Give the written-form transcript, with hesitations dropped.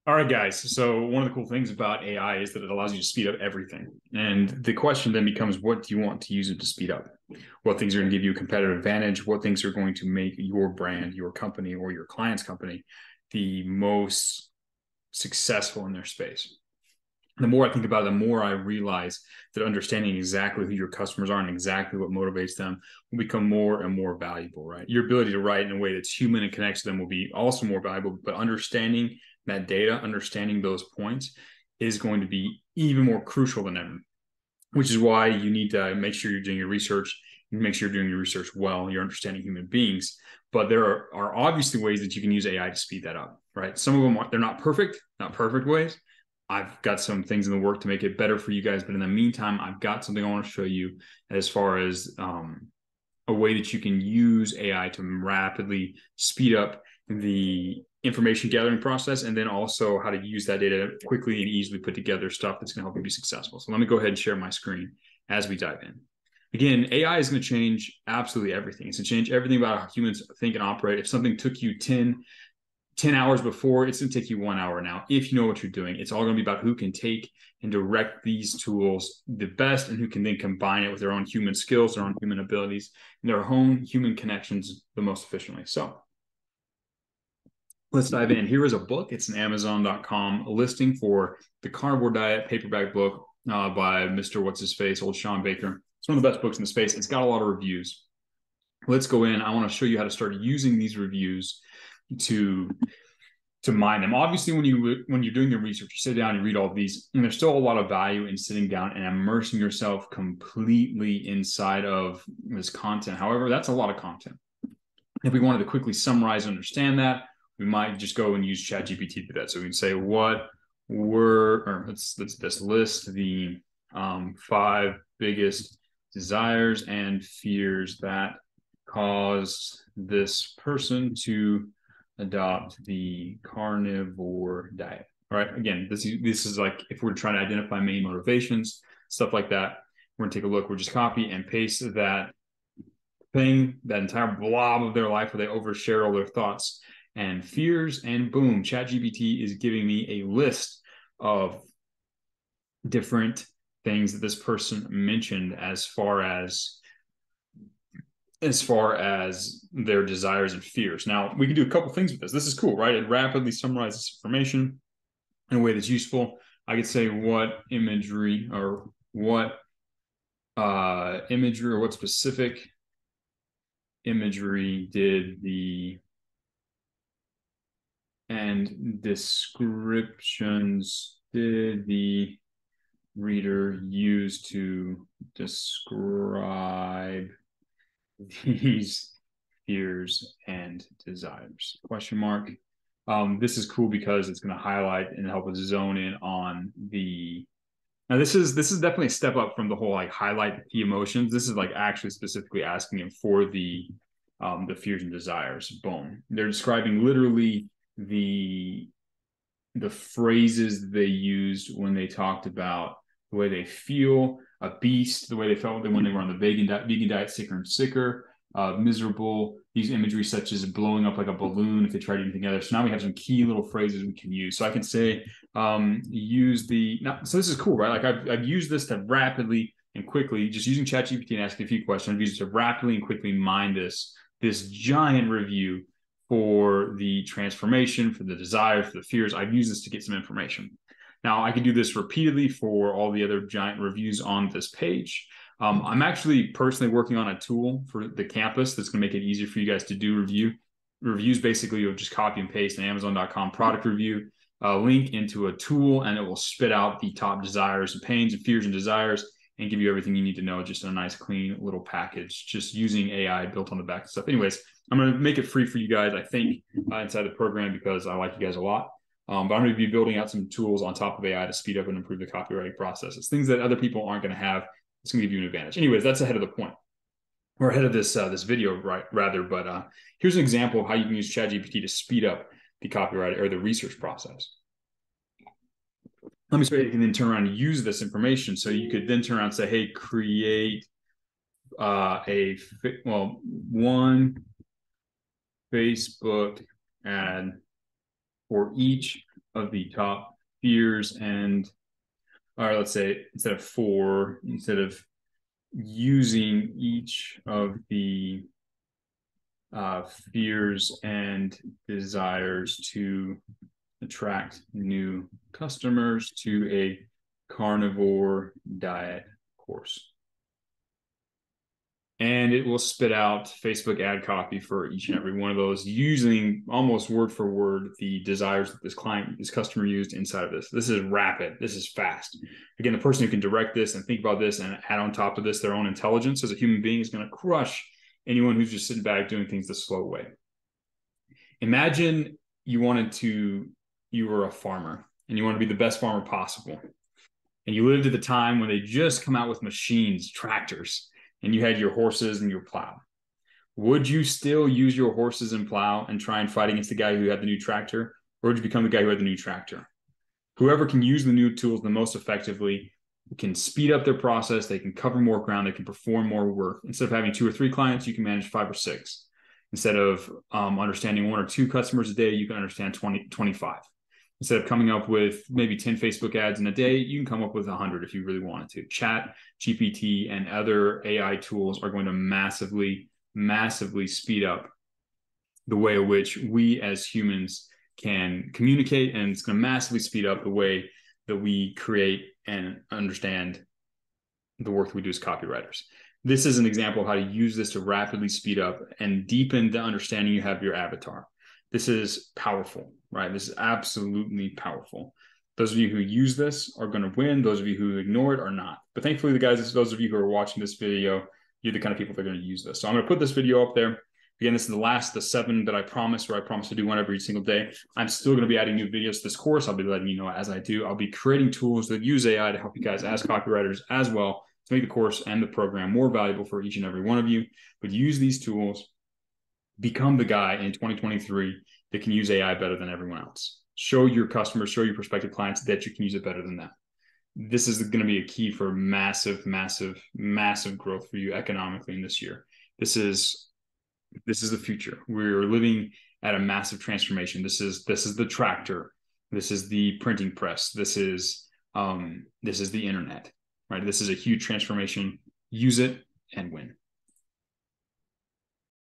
All right, guys. So one of the cool things about AI is that it allows you to speed up everything. And the question then becomes, what do you want to use it to speed up? What things are going to give you a competitive advantage? What things are going to make your brand, your company, or your client's company the most successful in their space? The more I think about it, the more I realize that understanding exactly who your customers are and exactly what motivates them will become more and more valuable, right? Your ability to write in a way that's human and connects to them will be also more valuable, but understanding that data, understanding those points is going to be even more crucial than ever, which is why you need to make sure you're doing your research, make sure you're doing your research well, you're understanding human beings. But there are obviously ways that you can use AI to speed that up, right? Some of them, they're not perfect ways. I've got some things in the work to make it better for you guys. But in the meantime, I've got something I want to show you as far as a way that you can use AI to rapidly speed up the information gathering process, and then also how to use that data quickly and easily put together stuff that's going to help you be successful. So let me go ahead and share my screen as we dive in. Again, AI is going to change absolutely everything. It's going to change everything about how humans think and operate. If something took you 10 hours before, it's going to take you 1 hour now. If you know what you're doing, it's all going to be about who can take and direct these tools the best, and who can then combine it with their own human skills, their own human abilities, and their own human connections the most efficiently. So let's dive in. Here is a book. It's an Amazon.com listing for The Carnivore Diet paperback book by Mr. What's His Face, old Sean Baker. It's one of the best books in the space. It's got a lot of reviews. Let's go in. I want to show you how to start using these reviews to mine them. Obviously, when you're doing your research, you sit down and read all of these, and there's still a lot of value in sitting down and immersing yourself completely inside of this content. However, that's a lot of content. If we wanted to quickly summarize and understand that, we might just go and use ChatGPT to do that. So we can say, let's list the 5 biggest desires and fears that caused this person to adopt the carnivore diet. All right. Again, this is like if we're trying to identify main motivations, stuff like that. We're gonna take a look. We're just copy and paste that thing, that entire blob of their life where they overshare all their thoughts and fears, and boom, ChatGPT is giving me a list of different things that this person mentioned as far as their desires and fears. Now, we can do a couple things with this. This is cool, right? It rapidly summarizes information in a way that's useful. I could say what imagery or what specific imagery did the and descriptions did the reader use to describe these fears and desires? Question mark. This is cool because it's going to highlight and help us zone in on the. Now this is definitely a step up from the whole like highlight the emotions. This is like actually specifically asking him for the fears and desires. Boom. They're describing literally the phrases they used when they talked about the way they feel, a beast, the way they felt when they were on the vegan diet, sicker and sicker, miserable, these imagery such as blowing up like a balloon if they tried to eat together. So now we have some key little phrases we can use. So I can say, use the, now, so this is cool, right? Like I've used this to rapidly and quickly, just using ChatGPT and asking a few questions, I've used it to rapidly and quickly mine this giant review for the transformation, for the desire, for the fears. I've used this to get some information. Now, I can do this repeatedly for all the other giant reviews on this page. I'm actually personally working on a tool for the campus that's going to make it easier for you guys to do reviews. Basically, you'll just copy and paste an Amazon.com product review link into a tool, and it will spit out the top desires and pains and fears and desires and give you everything you need to know just in a nice, clean little package, just using AI built on the back and stuff. Anyways, I'm going to make it free for you guys, I think, inside the program because I like you guys a lot. But I'm going to be building out some tools on top of AI to speed up and improve the copywriting process. It's things that other people aren't going to have. It's going to give you an advantage. Anyways, that's ahead of the point. Or ahead of this video, right? Rather, but here's an example of how you can use ChatGPT to speed up the copyright or the research process. Let me show you. You can then turn around and use this information. So you could then turn around and say, "Hey, create one Facebook ad for each of the top fears and, or let's say instead of using each of the fears and desires to attract new customers to a carnivore diet course. And it will spit out Facebook ad copy for each and every one of those, using almost word for word the desires that this customer used inside of this. This is rapid. This is fast. Again, the person who can direct this and think about this and add on top of this their own intelligence as a human being is going to crush anyone who's just sitting back doing things the slow way. Imagine you were a farmer and you want to be the best farmer possible. And you lived at the time when they just come out with machines, tractors, and you had your horses and your plow. Would you still use your horses and plow and try and fight against the guy who had the new tractor? Or would you become the guy who had the new tractor? Whoever can use the new tools the most effectively can speed up their process. They can cover more ground. They can perform more work. Instead of having 2 or 3 clients, you can manage 5 or 6. Instead of understanding 1 or 2 customers a day, you can understand 20, 25. Instead of coming up with maybe 10 Facebook ads in a day, you can come up with 100 if you really wanted to. Chat, GPT, and other AI tools are going to massively, massively speed up the way in which we as humans can communicate, and it's going to massively speed up the way that we create and understand the work that we do as copywriters. This is an example of how to use this to rapidly speed up and deepen the understanding you have of your avatar. This is powerful, right? This is absolutely powerful. Those of you who use this are going to win. Those of you who ignore it are not. But thankfully, those of you who are watching this video, you're the kind of people that are going to use this. So I'm going to put this video up there. Again, this is the 7 that I promised, where I promise to do one every single day. I'm still going to be adding new videos to this course. I'll be letting you know as I do. I'll be creating tools that use AI to help you guys as copywriters as well, to make the course and the program more valuable for each and every one of you. But use these tools. Become the guy in 2023 that can use AI better than everyone else. Show your customers, show your prospective clients that you can use it better than them. This is going to be a key for massive, massive, massive growth for you economically in this year. This is the future. We're living at a massive transformation. This is the tractor. This is the printing press. This is the internet, right? This is a huge transformation. Use it and win.